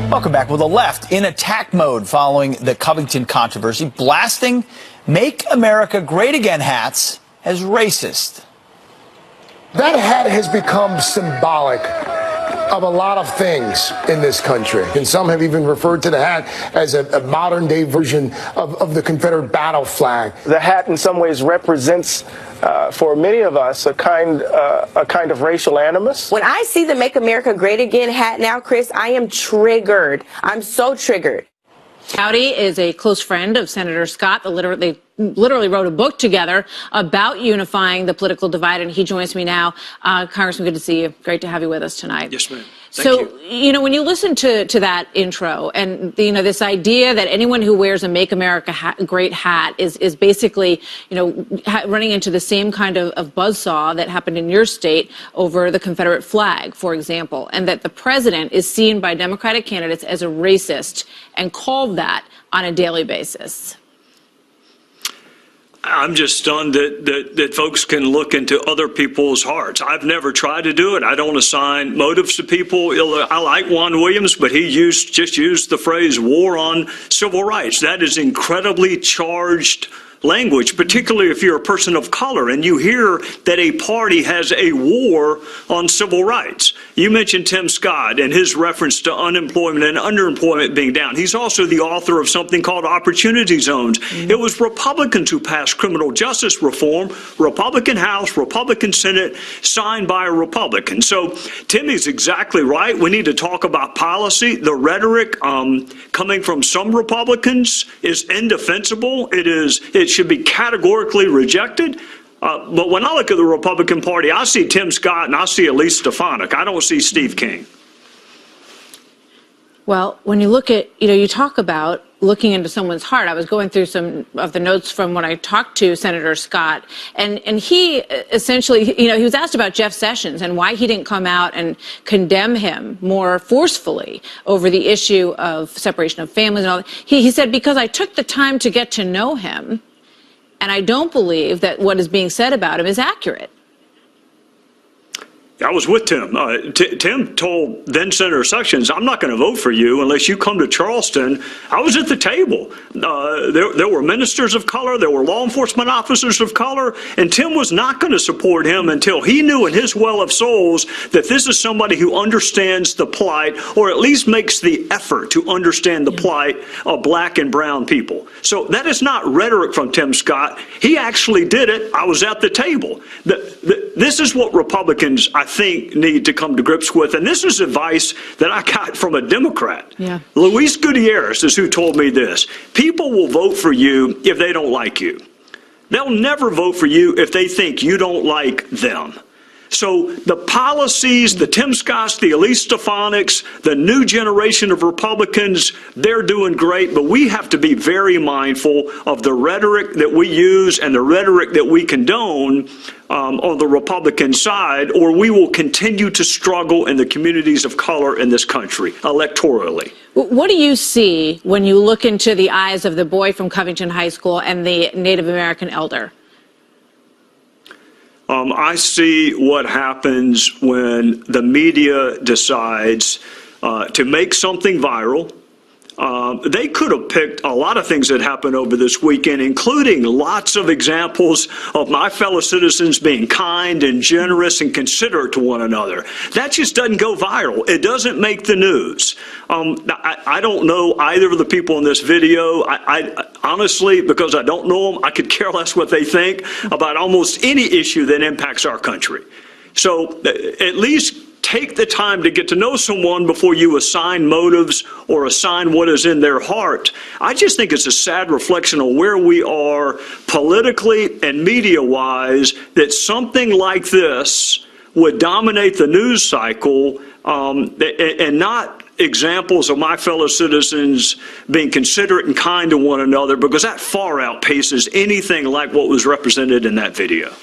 Welcome back. Well, the left in attack mode following the Covington controversy, blasting "Make America Great Again" hats as racist. That hat has become symbolic of a lot of things in this country. And some have even referred to the hat as a modern day version of the Confederate battle flag. The hat in some ways represents, for many of us, a kind of racial animus. When I see the "Make America Great Again" hat now, Chris, I am triggered. I'm so triggered. Gowdy is a close friend of Senator Scott. They literally wrote a book together about unifying the political divide, and he joins me now. Congressman, good to see you. Great to have you with us tonight. Yes, ma'am. Thank you know, when you listen to that intro and, you know, this idea that anyone who wears a "Make America Great" hat is basically, you know, running into the same kind of buzzsaw that happened in your state over the Confederate flag, for example, and that the president is seen by Democratic candidates as a racist and called that on a daily basis. I'm just stunned that folks can look into other people's hearts. I've never tried to do it. I don't assign motives to people. I like Juan Williams, but he just used the phrase "war on civil rights." That is incredibly charged language, particularly if you're a person of color and you hear that a party has a war on civil rights. You mentioned Tim Scott and his reference to unemployment and underemployment being down. He's also the author of something called Opportunity Zones. It was Republicans who passed criminal justice reform, Republican House, Republican Senate, signed by a Republican. So Timmy's exactly right. We need to talk about policy. The rhetoric coming from some Republicans is indefensible. It should be categorically rejected. But when I look at the Republican Party, I see Tim Scott and I see Elise Stefanik. I don't see Steve King. Well, when you look at, you know, you talk about looking into someone's heart. I was going through some of the notes from when I talked to Senator Scott, and he essentially, you know, he was asked about Jeff Sessions and why he didn't come out and condemn him more forcefully over the issue of separation of families and all that. He said, because I took the time to get to know him, and I don't believe that what is being said about him is accurate. I was with Tim. Tim told then Senator Sessions, "I'm not going to vote for you unless you come to Charleston." I was at the table. There were ministers of color. There were law enforcement officers of color. And Tim was not going to support him until he knew in his well of souls that this is somebody who understands the plight, or at least makes the effort to understand the plight of black and brown people. So that is not rhetoric from Tim Scott. He actually did it. I was at the table. This is what Republicans, I think, need to come to grips with. And this is advice that I got from a Democrat. Yeah. Luis Gutierrez is who told me this. People will vote for you if they don't like you. They'll never vote for you if they think you don't like them. So the policies, the Tim Scotts, the Elise Stefaniks, the new generation of Republicans, they're doing great, but we have to be very mindful of the rhetoric that we use and the rhetoric that we condone on the Republican side, or we will continue to struggle in the communities of color in this country electorally. What do you see when you look into the eyes of the boy from Covington High School and the Native American elder? I see what happens when the media decides to make something viral. They could have picked a lot of things that happened over this weekend, including lots of examples of my fellow citizens being kind and generous and considerate to one another. That just doesn't go viral. It doesn't make the news. I don't know either of the people in this video. I honestly, because I don't know them, I could care less what they think about almost any issue that impacts our country. So at least take the time to get to know someone before you assign motives or assign what is in their heart. I just think it's a sad reflection of where we are politically and media-wise, that something like this would dominate the news cycle, and not examples of my fellow citizens being considerate and kind to one another, because that far outpaces anything like what was represented in that video.